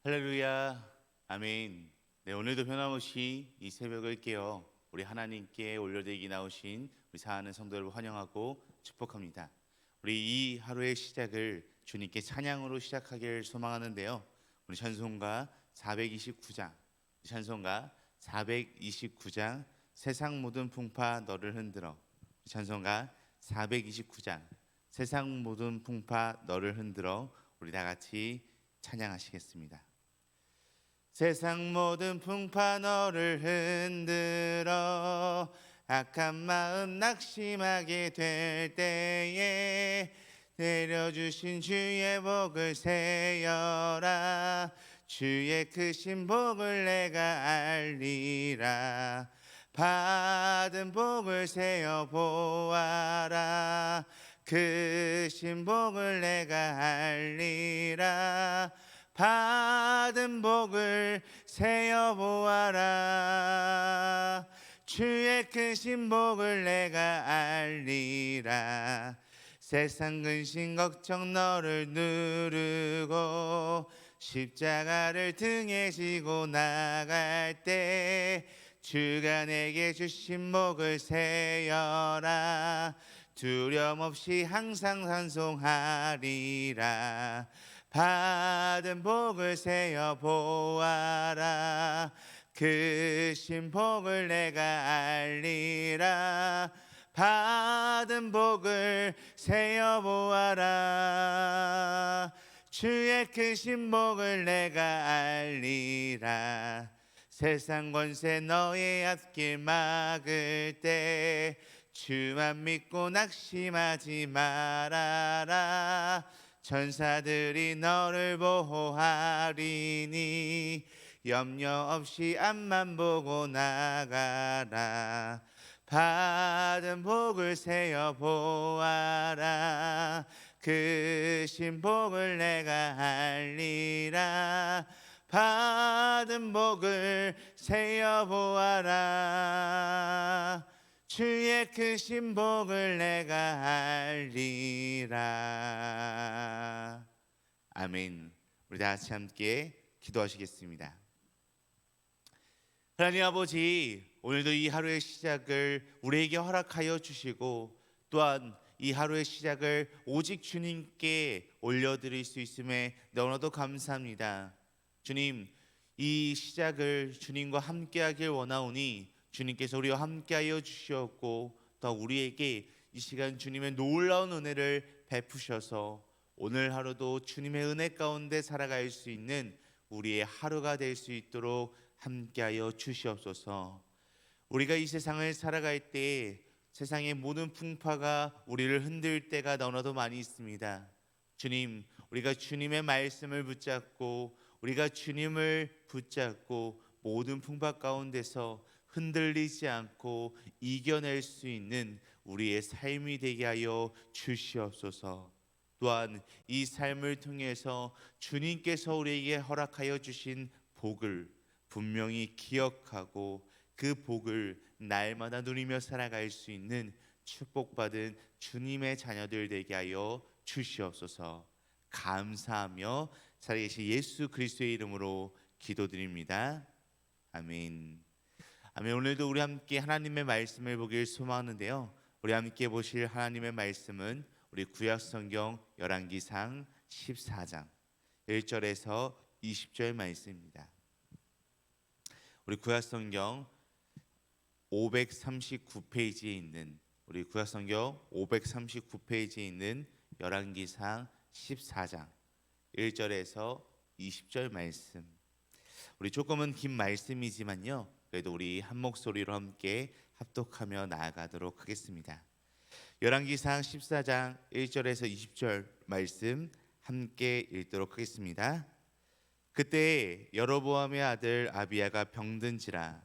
할렐루야, 아멘. 네, 오늘도 변함없이 이 새벽을 깨어 우리 하나님께 올려드리기 나오신 우리 사랑하는 성도 여러분 환영하고 축복합니다. 우리 이 하루의 시작을 주님께 찬양으로 시작하기를 소망하는데요. 우리 찬송가 429장, 찬송가 429장 세상 모든 풍파 너를 흔들어. 찬송가 429장 세상 모든 풍파 너를 흔들어. 우리 다 같이 찬양하시겠습니다. 세상 모든 풍파 너를 흔들어 악한 마음 낙심하게 될 때에 내려주신 주의 복을 세어라. 주의 크신 복을 내가 알리라. 받은 복을 세어 보아라. 크신 복을 내가 알리라. 받은 복을 세어 보아라. 주의 크신 복을 내가 알리라. 세상 근심 걱정 너를 누르고 십자가를 등에 지고 나갈 때 주가 내게 주신 복을 세어라. 두려움 없이 항상 찬송하리라. 받은 복을 세어 보아라. 크신 복을 내가 알리라. 받은 복을 세어 보아라. 주의 크신 복을 내가 알리라. 세상 권세 너의 앞길 막을 때 주만 믿고 낙심하지 말아라. 천사들이 너를 보호하리니 염려 없이 앞만 보고 나가라. 받은 복을 세어 보아라. 크신 복을 내가 알리라. 받은 복을 세어 보아라. 주의 크신 복을 내가 알리라. 아멘. 우리 다 같이 함께 기도하시겠습니다. 하나님 아버지, 오늘도 이 하루의 시작을 우리에게 허락하여 주시고 또한 이 하루의 시작을 오직 주님께 올려드릴 수 있음에 너무나도 감사합니다. 주님, 이 시작을 주님과 함께하길 원하오니 주님께서 우리와 함께하여 주시었고 또 우리에게 이 시간 주님의 놀라운 은혜를 베푸셔서 오늘 하루도 주님의 은혜 가운데 살아갈 수 있는 우리의 하루가 될 수 있도록 함께하여 주시옵소서. 우리가 이 세상을 살아갈 때 세상의 모든 풍파가 우리를 흔들 때가 너무나도 많이 있습니다. 주님, 우리가 주님의 말씀을 붙잡고 우리가 주님을 붙잡고 모든 풍파 가운데서 흔들리지 않고 이겨낼 수 있는 우리의 삶이 되게 하여 주시옵소서. 또한 이 삶을 통해서 주님께서 우리에게 허락하여 주신 복을 분명히 기억하고 그 복을 날마다 누리며 살아갈 수 있는 축복받은 주님의 자녀들 되게 하여 주시옵소서. 감사하며 살아계신 예수 그리스도의 이름으로 기도드립니다. 아멘. 아멘. 오늘도 우리 함께 하나님의 말씀을 보길 소망하는데요. 우리 함께 보실 하나님의 말씀은 우리 구약성경 열왕기상 14장 1절에서 20절 말씀입니다. 우리 구약성경 539페이지에 있는 우리 구약성경 539페이지에 있는 열왕기상 14장 1절에서 20절 말씀. 우리 조금은 긴 말씀이지만요, 그래도 우리 한 목소리로 함께 합독하며 나아가도록 하겠습니다. 열왕기상 14장 1절에서 20절 말씀 함께 읽도록 하겠습니다. 그때 여로보암의 아들 아비야가 병든지라.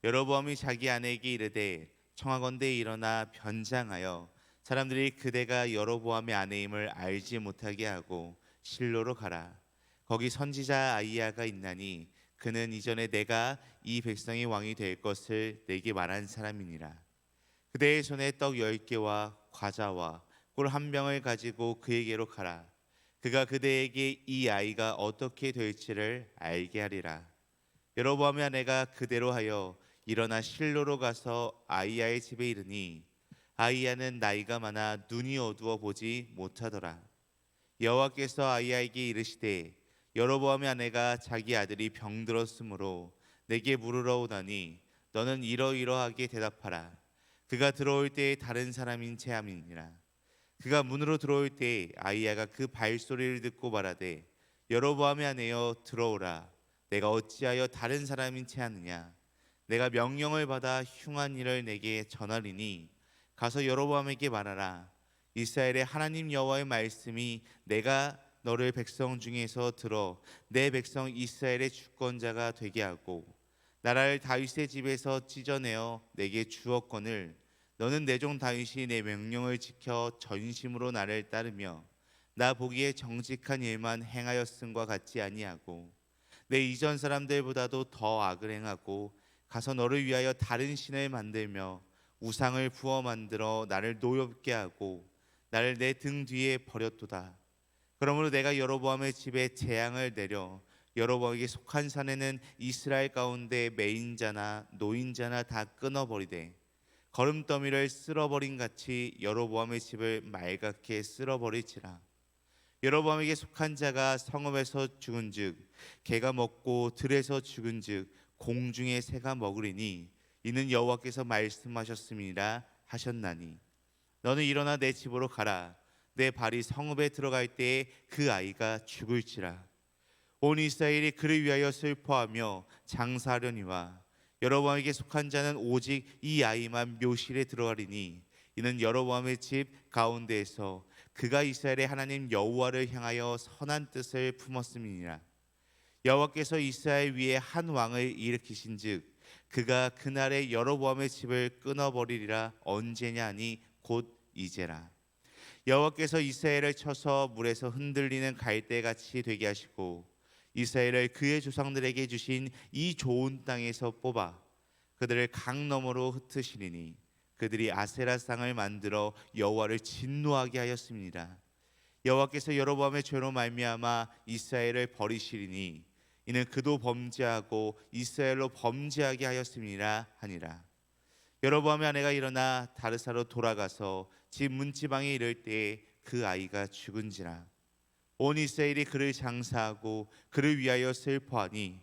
여로보암이 자기 아내에게 이르되 청하건대 일어나 변장하여 사람들이 그대가 여로보암의 아내임을 알지 못하게 하고 실로로 가라. 거기 선지자 아이야가 있나니 그는 이전에 내가 이 백성의 왕이 될 것을 내게 말한 사람이니라. 그대의 손에 떡 10개와 과자와 꿀 한 병을 가지고 그에게로 가라. 그가 그대에게 이 아이가 어떻게 될지를 알게 하리라. 여로보암의 아내가 그대로 하여 일어나 실로로 가서 아이야의 집에 이르니 아이야는 나이가 많아 눈이 어두워 보지 못하더라. 여호와께서 아이야에게 이르시되 여로보암의 아내가 자기 아들이 병들었으므로 내게 물으러 오다니 너는 이러이러하게 대답하라. 그가 들어올 때에 다른 사람인 체함이니라. 그가 문으로 들어올 때에 아이야가 그 발소리를 듣고 말하되 여로보암의 아내여 들어오라. 내가 어찌하여 다른 사람인 체하느냐. 내가 명령을 받아 흉한 일을 내게 전하리니 가서 여로보암에게 말하라. 이스라엘의 하나님 여호와의 말씀이 내가 너를 백성 중에서 들어 내 백성 이스라엘의 주권자가 되게 하고 나라를 다윗의 집에서 찢어내어 내게 주었거늘 너는 내 종 다윗이 내 명령을 지켜 전심으로 나를 따르며 나 보기에 정직한 일만 행하였음과 같지 아니하고 내 이전 사람들보다도 더 악을 행하고 가서 너를 위하여 다른 신을 만들며 우상을 부어 만들어 나를 노엽게 하고 나를 내 등 뒤에 버렸도다. 그러므로 내가 여로보암의 집에 재앙을 내려 여로보암에게 속한 산에는 이스라엘 가운데 매인자나 노인자나 다 끊어버리되 거름더미를 쓸어버린 같이 여로보암의 집을 말갛게 쓸어버릴지라. 여로보암에게 속한 자가 성읍에서 죽은즉 개가 먹고 들에서 죽은즉 공중의 새가 먹으리니 이는 여호와께서 말씀하셨음이라 하셨나니 너는 일어나 내 집으로 가라. 내 발이 성읍에 들어갈 때에 그 아이가 죽을지라. 온 이스라엘이 그를 위하여 슬퍼하며 장사하려니와 여로보암에게 속한 자는 오직 이 아이만 묘실에 들어가리니 이는 여로보암의 집 가운데에서 그가 이스라엘의 하나님 여호와를 향하여 선한 뜻을 품었음이니라. 여호와께서 이스라엘 위에 한 왕을 일으키신즉 그가 그날에 여로보암의 집을 끊어버리리라. 언제냐 하니 곧 이제라. 여호와께서 이스라엘을 쳐서 물에서 흔들리는 갈대같이 되게 하시고 이스라엘을 그의 조상들에게 주신 이 좋은 땅에서 뽑아 그들을 강 너머로 흩으시리니 그들이 아세라 상을 만들어 여호와를 진노하게 하였습니다. 여호와께서 여로보암의 죄로 말미암아 이스라엘을 버리시리니 이는 그도 범죄하고 이스라엘로 범죄하게 하였음이라 하니라. 여로보암의 아내가 일어나 다르사로 돌아가서 집 문지방에 이를 때에 그 아이가 죽은지라. 온 이스라엘이 그를 장사하고 그를 위하여 슬퍼하니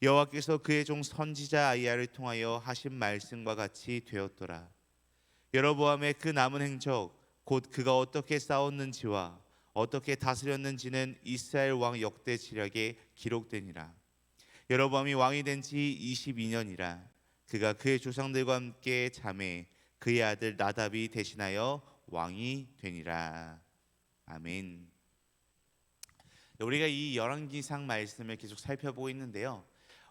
여호와께서 그의 종 선지자 아이야를 통하여 하신 말씀과 같이 되었더라. 여로보암의 그 남은 행적 곧 그가 어떻게 싸웠는지와 어떻게 다스렸는지는 이스라엘 왕 역대 지략에 기록되니라. 여로보암이 왕이 된 지 22년이라. 그가 그의 조상들과 함께 잠에 그의 아들 나답이 대신하여 왕이 되니라. 아멘. 우리가 이 열왕기상 말씀을 계속 살펴보고 있는데요.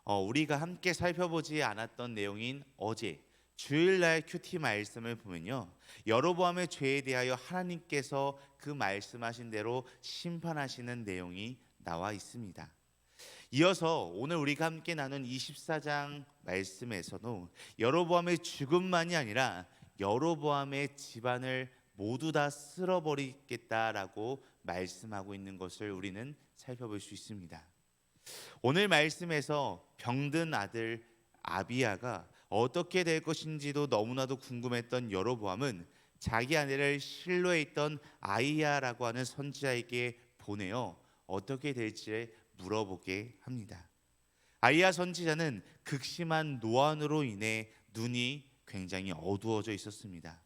우리가 함께 살펴보지 않았던 내용인 어제 주일날 큐티 말씀을 보면요, 여로보암의 죄에 대하여 하나님께서 그 말씀하신 대로 심판하시는 내용이 나와 있습니다. 이어서 오늘 우리가 함께 나눈 24장 말씀에서도 여로보암의 죽음만이 아니라 여로보암의 집안을 모두 다 쓸어버리겠다라고 말씀하고 있는 것을 우리는 살펴볼 수 있습니다. 오늘 말씀에서 병든 아들 아비야가 어떻게 될 것인지도 너무나도 궁금했던 여로보암은 자기 아내를 실로에 있던 아이야라고 하는 선지자에게 보내어 어떻게 될지 물어보게 합니다. 아이야 선지자는 극심한 노안으로 인해 눈이 굉장히 어두워져 있었습니다.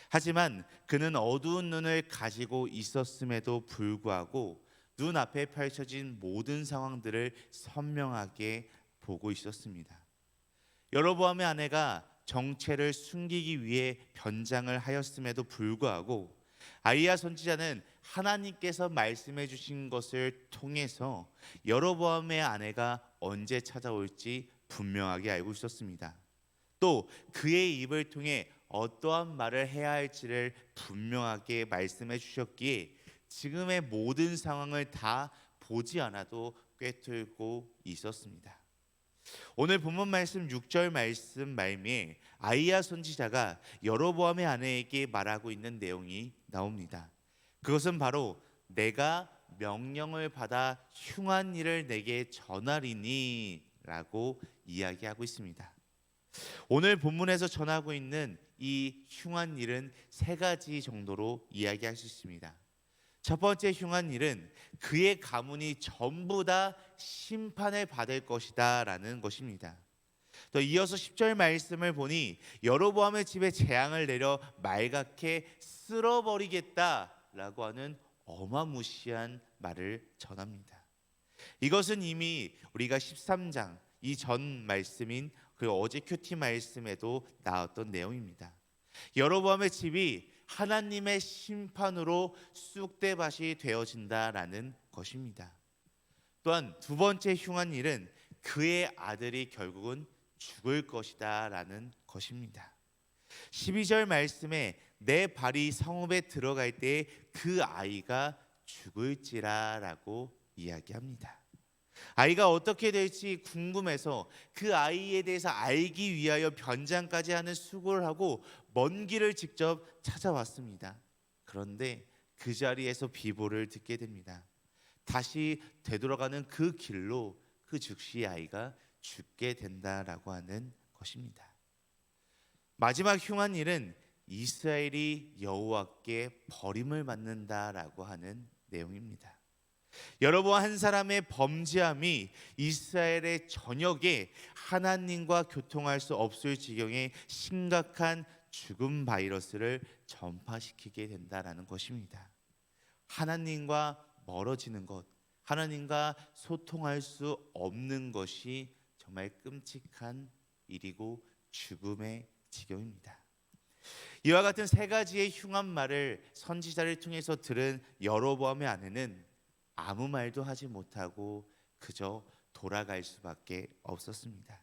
하지만 그는 어두운 눈을 가지고 있었음에도 불구하고 눈앞에 펼쳐진 모든 상황들을 선명하게 보고 있었습니다. 여로보암의 아내가 정체를 숨기기 위해 변장을 하였음에도 불구하고 아이야 선지자는 하나님께서 말씀해 주신 것을 통해서 여로보암의 아내가 언제 찾아올지 분명하게 알고 있었습니다. 또 그의 입을 통해 어떠한 말을 해야 할지를 분명하게 말씀해 주셨기에 지금의 모든 상황을 다 보지 않아도 꿰뚫고 있었습니다. 오늘 본문 말씀 6절 말씀 말미에 아이야 선지자가 여로보암의 아내에게 말하고 있는 내용이 나옵니다. 그것은 바로 내가 명령을 받아 흉한 일을 내게 전하리니 라고 이야기하고 있습니다. 오늘 본문에서 전하고 있는 이 흉한 일은 세 가지 정도로 이야기할 수 있습니다. 첫 번째 흉한 일은 그의 가문이 전부 다 심판을 받을 것이다 라는 것입니다. 또 이어서 10절 말씀을 보니 여로보암의 집에 재앙을 내려 말갛게 쓸어버리겠다라고 하는 어마무시한 말을 전합니다. 이것은 이미 우리가 13장 이 전 말씀인 그리고 어제 큐티 말씀에도 나왔던 내용입니다. 여로보암의 집이 하나님의 심판으로 쑥대밭이 되어진다라는 것입니다. 또한 두 번째 흉한 일은 그의 아들이 결국은 죽을 것이다 라는 것입니다. 12절 말씀에 내 발이 성읍에 들어갈 때 그 아이가 죽을지라 라고 이야기합니다. 아이가 어떻게 될지 궁금해서 그 아이에 대해서 알기 위하여 변장까지 하는 수고를 하고 먼 길을 직접 찾아왔습니다. 그런데 그 자리에서 비보를 듣게 됩니다. 다시 되돌아가는 그 길로 그 즉시 아이가 죽게 된다라고 하는 것입니다. 마지막 흉한 일은 이스라엘이 여호와께 버림을 받는다라고 하는 내용입니다. 여러분, 한 사람의 범죄함이 이스라엘의 전역에 하나님과 교통할 수 없을 지경의 심각한 죽음 바이러스를 전파시키게 된다라는 것입니다. 하나님과 멀어지는 것, 하나님과 소통할 수 없는 것이 정말 끔찍한 일이고 죽음의 지경입니다. 이와 같은 세 가지의 흉한 말을 선지자를 통해서 들은 여로보암의 아내는 아무 말도 하지 못하고 그저 돌아갈 수밖에 없었습니다.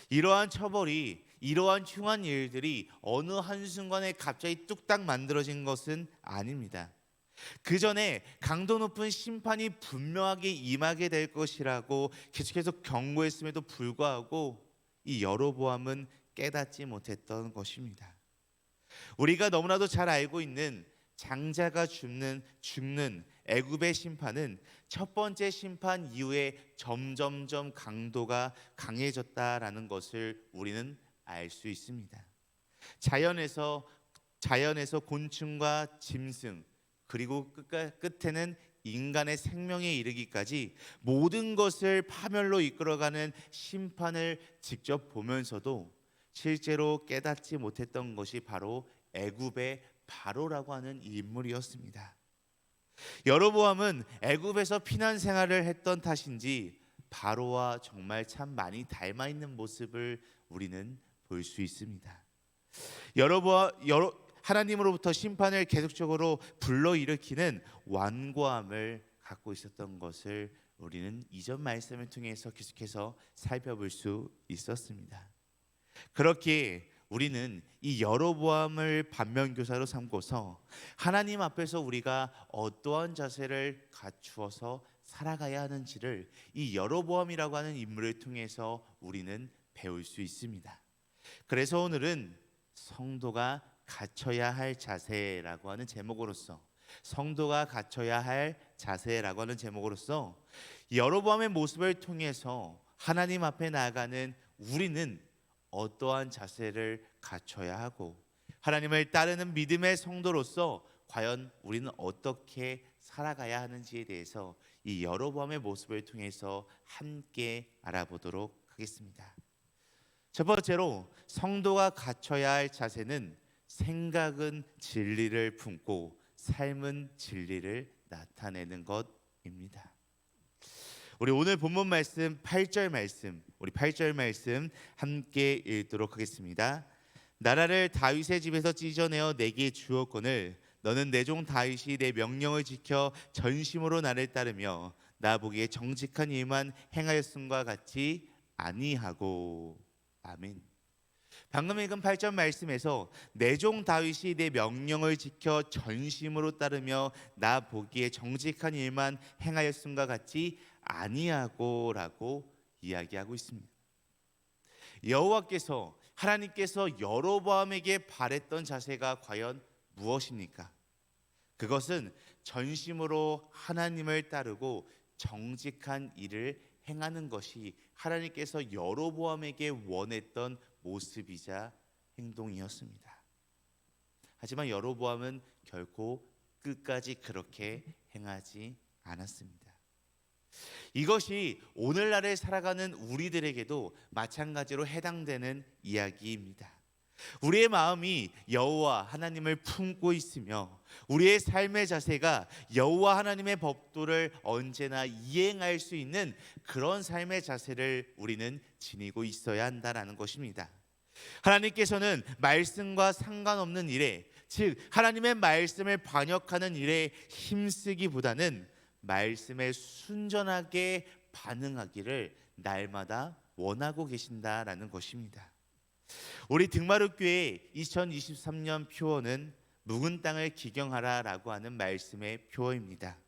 이러한 처벌이, 이러한 흉한 일들이 어느 한순간에 갑자기 뚝딱 만들어진 것은 아닙니다. 그 전에 강도 높은 심판이 분명하게 임하게 될 것이라고 계속해서 경고했음에도 불구하고 이 여로보암은 깨닫지 못했던 것입니다. 우리가 너무나도 잘 알고 있는 장자가 죽는 애굽의 심판은 첫 번째 심판 이후에 점점점 강도가 강해졌다라는 것을 우리는 알 수 있습니다. 자연에서 곤충과 짐승, 그리고 끝에는 인간의 생명에 이르기까지 모든 것을 파멸로 이끌어가는 심판을 직접 보면서도 실제로 깨닫지 못했던 것이 바로 애굽의 바로라고 하는 인물이었습니다. 여로보암은 애굽에서 피난 생활을 했던 탓인지 바로와 정말 참 많이 닮아 있는 모습을 우리는 볼 수 있습니다. 하나님으로부터 심판을 계속적으로 불러일으키는 완고함을 갖고 있었던 것을 우리는 이전 말씀을 통해서 계속해서 살펴볼 수 있었습니다. 그렇게 우리는 이 여로보암을 반면교사로 삼고서 하나님 앞에서 우리가 어떠한 자세를 갖추어서 살아가야 하는지를 이 여로보암이라고 하는 인물을 통해서 우리는 배울 수 있습니다. 그래서 오늘은 성도가 갖춰야 할 자세라고 하는 제목으로서 여로보암의 모습을 통해서 하나님 앞에 나아가는 우리는 어떠한 자세를 갖춰야 하고 하나님을 따르는 믿음의 성도로서 과연 우리는 어떻게 살아가야 하는지에 대해서 이 여로보암의 모습을 통해서 함께 알아보도록 하겠습니다. 첫 번째로 성도가 갖춰야 할 자세는 생각은 진리를 품고 삶은 진리를 나타내는 것입니다. 우리 오늘 본문 말씀 8절 말씀 함께 읽도록 하겠습니다. 나라를 다윗의 집에서 찢어내어 내게 주었거늘 너는 내 종 다윗이 내 명령을 지켜 전심으로 나를 따르며 나 보기에 정직한 일만 행하였음과 같이 아니하고. 아멘. 방금 읽은 8절 말씀에서 내 종 다윗이 내 명령을 지켜 전심으로 따르며 나 보기에 정직한 일만 행하였음과 같이 아니하고라고 이야기하고 있습니다. 여호와께서 하나님께서 여로보암에게 바랬던 자세가 과연 무엇입니까? 그것은 전심으로 하나님을 따르고 정직한 일을 행하는 것이 하나님께서 여로보암에게 원했던 모습이자 행동이었습니다. 하지만 여로보암은 결코 끝까지 그렇게 행하지 않았습니다. 이것이 오늘날에 살아가는 우리들에게도 마찬가지로 해당되는 이야기입니다. 우리의 마음이 여호와 하나님을 품고 있으며 우리의 삶의 자세가 여호와 하나님의 법도를 언제나 이행할 수 있는 그런 삶의 자세를 우리는 지니고 있어야 한다는 것입니다. 하나님께서는 말씀과 상관없는 일에, 즉 하나님의 말씀을 반역하는 일에 힘쓰기보다는 말씀에 순전하게 반응하기를 날마다 원하고 계신다라는 것입니다. 우리 등마룻교회 2023년 표어는 묵은 땅을 기경하라라고 하는 말씀의 표어입니다.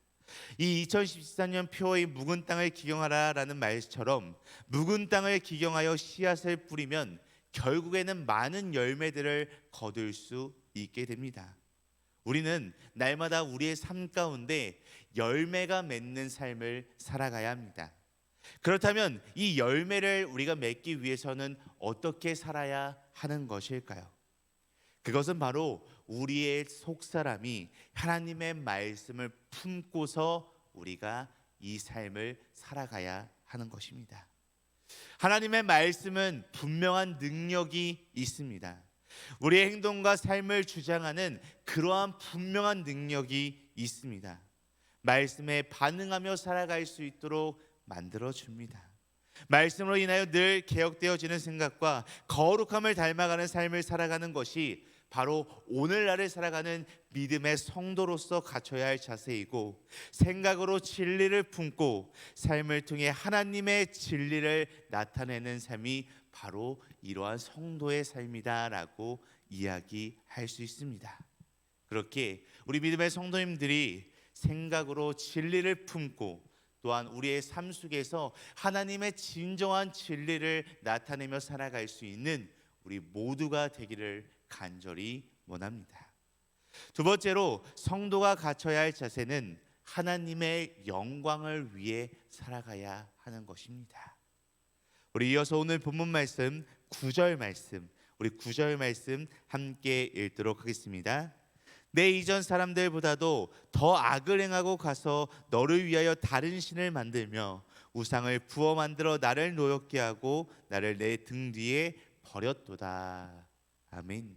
이 2014년 표어의 묵은 땅을 기경하라라는 말처럼 묵은 땅을 기경하여 씨앗을 뿌리면 결국에는 많은 열매들을 거둘 수 있게 됩니다. 우리는 날마다 우리의 삶 가운데 열매가 맺는 삶을 살아가야 합니다. 그렇다면 이 열매를 우리가 맺기 위해서는 어떻게 살아야 하는 것일까요? 그것은 바로 우리의 속사람이 하나님의 말씀을 품고서 우리가 이 삶을 살아가야 하는 것입니다. 하나님의 말씀은 분명한 능력이 있습니다. 우리의 행동과 삶을 주장하는 그러한 분명한 능력이 있습니다. 말씀에 반응하며 살아갈 수 있도록 만들어줍니다. 말씀으로 인하여 늘 개혁되어지는 생각과 거룩함을 닮아가는 삶을 살아가는 것이 바로 오늘날을 살아가는 믿음의 성도로서 갖춰야 할 자세이고, 생각으로 진리를 품고 삶을 통해 하나님의 진리를 나타내는 삶이 바로 이러한 성도의 삶이다라고 이야기할 수 있습니다. 그렇게 우리 믿음의 성도님들이 생각으로 진리를 품고 또한 우리의 삶 속에서 하나님의 진정한 진리를 나타내며 살아갈 수 있는 우리 모두가 되기를 간절히 원합니다. 두 번째로 성도가 갖춰야 할 자세는 하나님의 영광을 위해 살아가야 하는 것입니다. 우리 이어서 오늘 본문 말씀 9절 말씀, 우리 9절 말씀 함께 읽도록 하겠습니다. 내 이전 사람들보다도 더 악을 행하고 가서 너를 위하여 다른 신을 만들며 우상을 부어 만들어 나를 노엽게 하고 나를 내 등 뒤에 버렸도다. 아멘.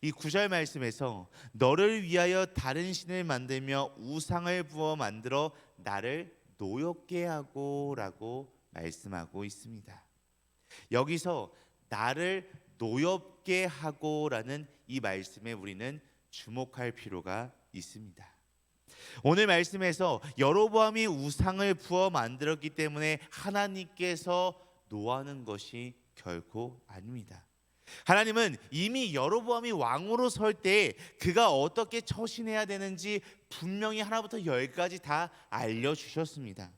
이 9절 말씀에서 너를 위하여 다른 신을 만들며 우상을 부어 만들어 나를 노엽게 하고 라고 말씀하고 있습니다. 여기서 나를 노엽게 하고 라는 이 말씀에 우리는 주목할 필요가 있습니다. 오늘 말씀에서 여로보암이 우상을 부어 만들었기 때문에 하나님께서 노하는 것이 결코 아닙니다. 하나님은 이미 여로보암이 왕으로 설 때 그가 어떻게 처신해야 되는지 분명히 하나부터 열까지 다 알려주셨습니다.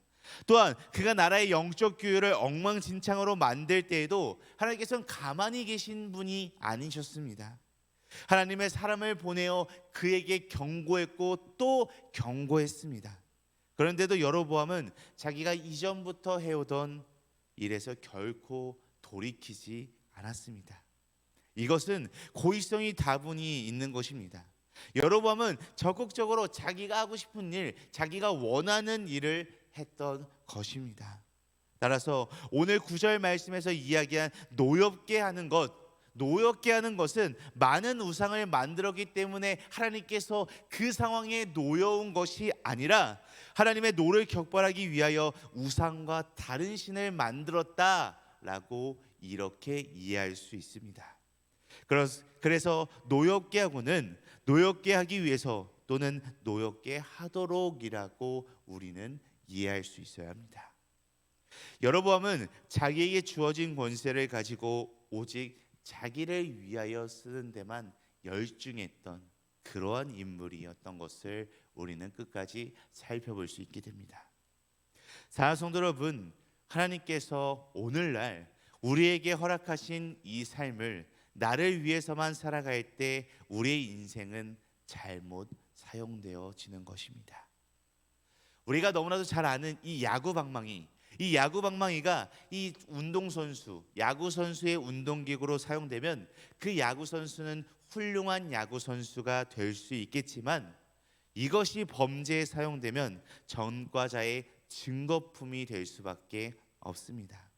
또한 그가 나라의 영적 규율을 엉망진창으로 만들 때에도 하나님께서는 가만히 계신 분이 아니셨습니다. 하나님의 사람을 보내어 그에게 경고했고 또 경고했습니다. 그런데도 여로보암은 자기가 이전부터 해오던 일에서 결코 돌이키지 않았습니다. 이것은 고의성이 다분히 있는 것입니다. 여로보암은 적극적으로 자기가 하고 싶은 일, 자기가 원하는 일을 했던 것입니다. 따라서 오늘 9절 말씀에서 이야기한 노엽게 하는 것은 많은 우상을 만들었기 때문에 하나님께서 그 상황에 노여운 것이 아니라 하나님의 노를 격발하기 위하여 우상과 다른 신을 만들었다라고 이렇게 이해할 수 있습니다. 그래서 노엽게 하고는 노엽게 하기 위해서 또는 노엽게 하도록이라고 우리는 이해할 수 있어야 합니다. 여로보암은 자기에게 주어진 권세를 가지고 오직 자기를 위하여 쓰는 데만 열중했던 그러한 인물이었던 것을 우리는 끝까지 살펴볼 수 있게 됩니다. 사랑하는 성도 여러분, 하나님께서 오늘날 우리에게 허락하신 이 삶을 나를 위해서만 살아갈 때 우리의 인생은 잘못 사용되어지는 것입니다. 우리가 너무나도 잘 아는 이 야구방망이가 이 운동선수, 야구선수의 운동기구로 사용되면 그 야구선수는 훌륭한 야구선수가 될 수 있겠지만, 이것이 범죄에 사용되면 전과자의 증거품이 될 수밖에 없습니다.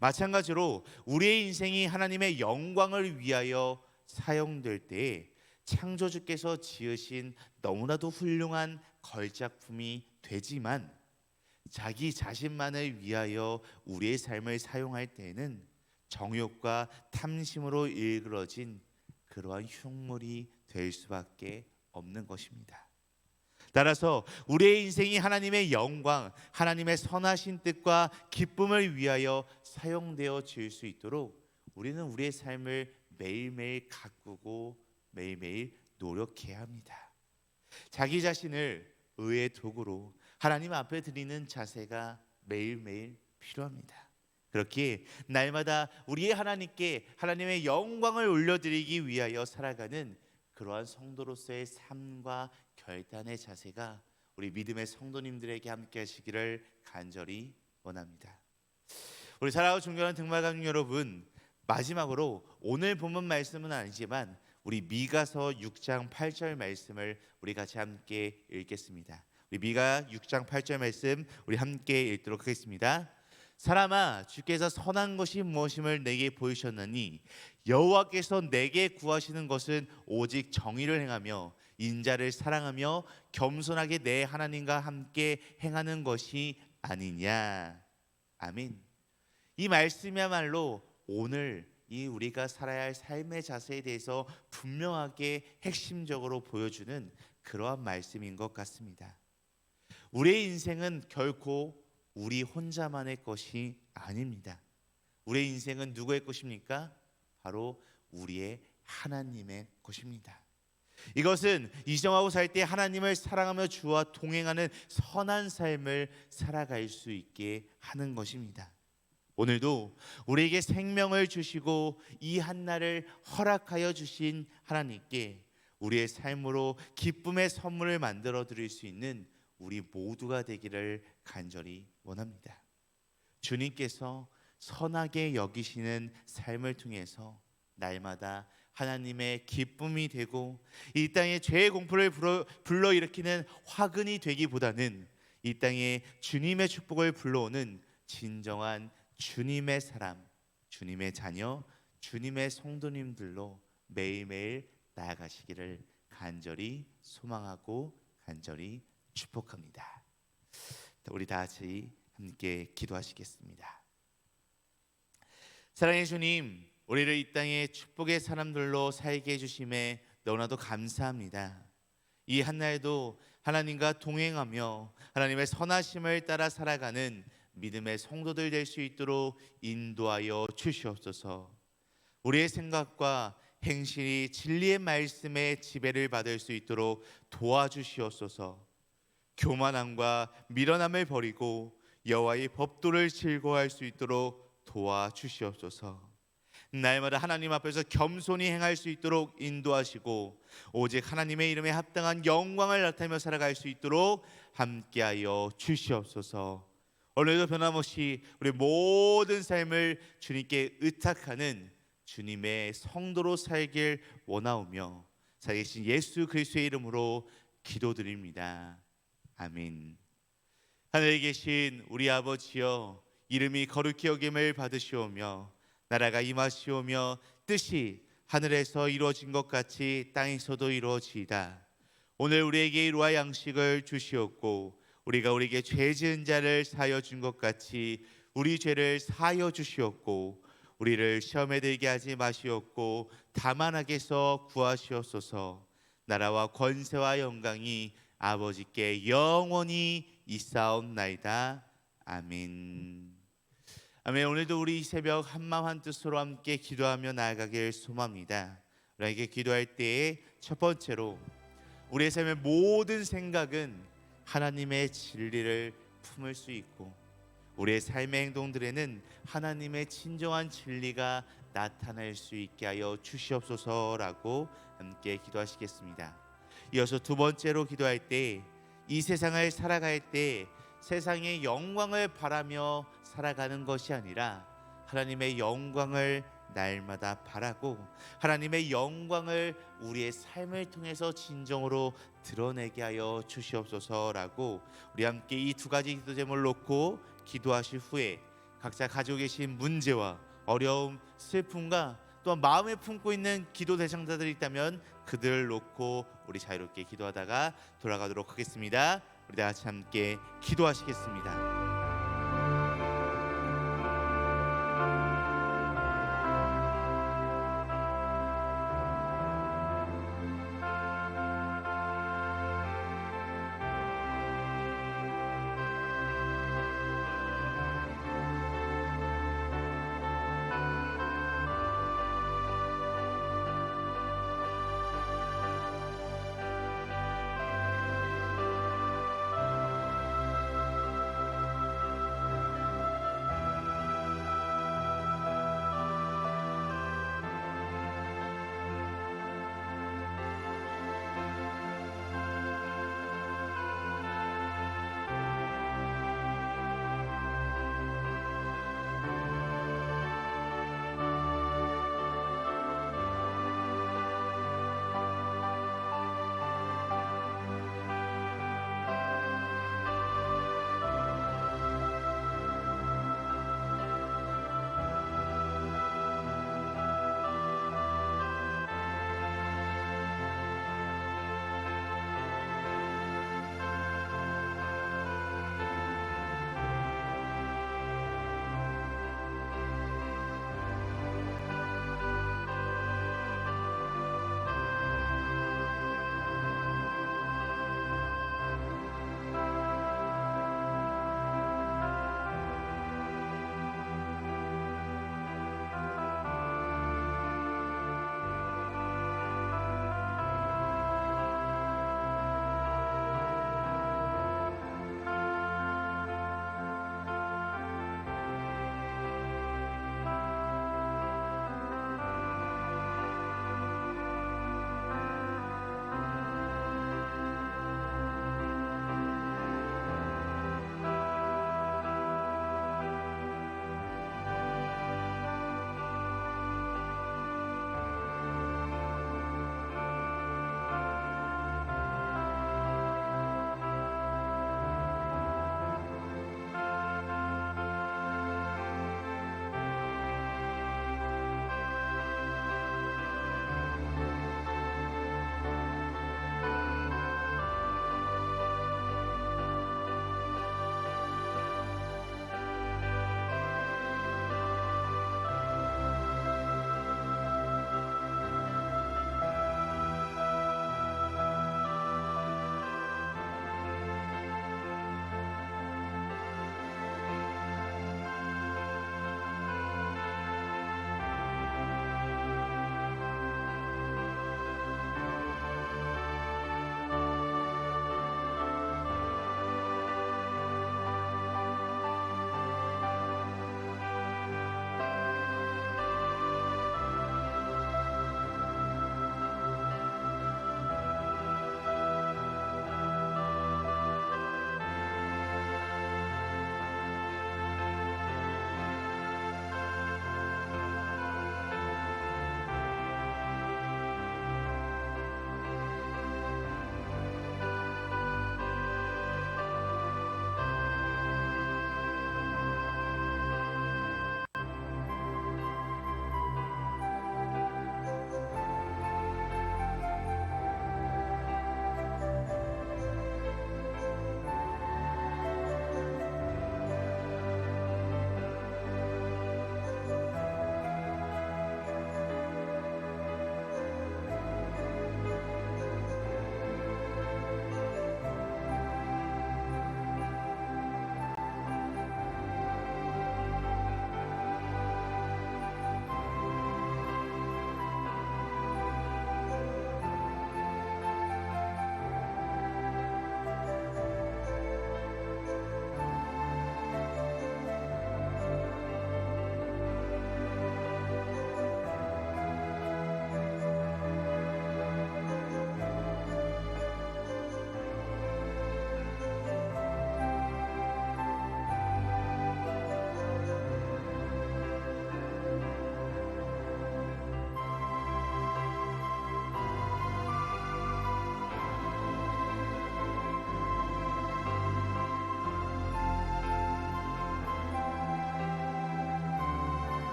마찬가지로 우리의 인생이 하나님의 영광을 위하여 사용될 때에 창조주께서 지으신 너무나도 훌륭한 걸작품이 되지만, 자기 자신만을 위하여 우리의 삶을 사용할 때에는 정욕과 탐심으로 일그러진 그러한 흉물이 될 수밖에 없는 것입니다. 따라서 우리의 인생이 하나님의 영광, 하나님의 선하신 뜻과 기쁨을 위하여 사용되어질 수 있도록 우리는 우리의 삶을 매일매일 가꾸고 매일매일 노력해야 합니다. 자기 자신을 의의 도구로 하나님 앞에 드리는 자세가 매일매일 필요합니다. 그렇기에 날마다 우리의 하나님께 하나님의 영광을 올려드리기 위하여 살아가는 그러한 성도로서의 삶과 결단의 자세가 우리 믿음의 성도님들에게 함께 하시기를 간절히 원합니다. 우리 사랑하고 존경하는 등말가족 여러분, 마지막으로 오늘 본문 말씀은 아니지만 우리 미가서 6장 8절 말씀을 우리 같이 함께 읽겠습니다. 우리 미가 6장 8절 말씀 우리 함께 읽도록 하겠습니다. 사람아, 주께서 선한 것이 무엇임을 내게 보이셨나니 여호와께서 내게 구하시는 것은 오직 정의를 행하며 인자를 사랑하며 겸손하게 내 하나님과 함께 행하는 것이 아니냐. 아멘. 이 말씀이야말로 오늘 이 우리가 살아야 할 삶의 자세에 대해서 분명하게 핵심적으로 보여주는 그러한 말씀인 것 같습니다. 우리의 인생은 결코 우리 혼자만의 것이 아닙니다. 우리의 인생은 누구의 것입니까? 바로 우리의 하나님의 것입니다. 이것은 이정하고 살 때 하나님을 사랑하며 주와 동행하는 선한 삶을 살아갈 수 있게 하는 것입니다. 오늘도 우리에게 생명을 주시고 이 한날을 허락하여 주신 하나님께 우리의 삶으로 기쁨의 선물을 만들어 드릴 수 있는 우리 모두가 되기를 간절히 원합니다. 주님께서 선하게 여기시는 삶을 통해서 날마다 하나님의 기쁨이 되고 이 땅에 죄의 공포를 불러일으키는 화근이 되기보다는 이 땅에 주님의 축복을 불러오는 진정한 주님의 사람, 주님의 자녀, 주님의 성도님들로 매일매일 나아가시기를 간절히 소망하고 간절히 축복합니다. 우리 다 같이 함께 기도하시겠습니다. 사랑의 주님, 우리를 이 땅의 축복의 사람들로 살게 해주심에 너무나도 감사합니다. 이 한날도 하나님과 동행하며 하나님의 선하심을 따라 살아가는 믿음의 성도들 될 수 있도록 인도하여 주시옵소서. 우리의 생각과 행실이 진리의 말씀의 지배를 받을 수 있도록 도와주시옵소서. 교만함과 미련함을 버리고 여호와의 법도를 즐거워할 수 있도록 도와주시옵소서. 날마다 하나님 앞에서 겸손히 행할 수 있도록 인도하시고 오직 하나님의 이름에 합당한 영광을 나타내며 살아갈 수 있도록 함께하여 주시옵소서. 오늘도 변함없이 우리 모든 삶을 주님께 의탁하는 주님의 성도로 살길 원하오며 살아계신 예수 그리스도의 이름으로 기도드립니다. 아멘. 하늘에 계신 우리 아버지여, 이름이 거룩히 여김을 받으시오며 나라가 임하시오며 뜻이 하늘에서 이루어진 것 같이 땅에서도 이루어지이다. 오늘 우리에게 일용할 양식을 주시옵고 우리가 우리에게 죄 지은 자를 사하여 준 것 같이 우리 죄를 사하여 주시옵고 우리를 시험에 들게 하지 마시옵고 다만 악에서 구하시옵소서. 나라와 권세와 영광이 아버지께 영원히 있사옵나이다. 아멘. 아멘. 오늘도 우리 이 새벽 한마음 한뜻으로 함께 기도하며 나아가길 소망합니다. 우리에게 기도할 때에 첫 번째로 우리의 삶의 모든 생각은 하나님의 진리를 품을 수 있고 우리의 삶의 행동들에는 하나님의 진정한 진리가 나타날 수 있게 하여 주시옵소서라고 함께 기도하시겠습니다. 이어서 두 번째로 기도할 때 이 세상을 살아갈 때 세상의 영광을 바라며 살아가는 것이 아니라 하나님의 영광을 날마다 바라고 하나님의 영광을 우리의 삶을 통해서 진정으로 드러내게 하여 주시옵소서라고 우리 함께 이 두 가지 기도 제목을 놓고 기도하실 후에 각자 가지고 계신 문제와 어려움, 슬픔과 또한 마음에 품고 있는 기도 대상자들이 있다면 그들을 놓고 우리 자유롭게 기도하다가 돌아가도록 하겠습니다. 우리 다 같이 함께 기도하시겠습니다.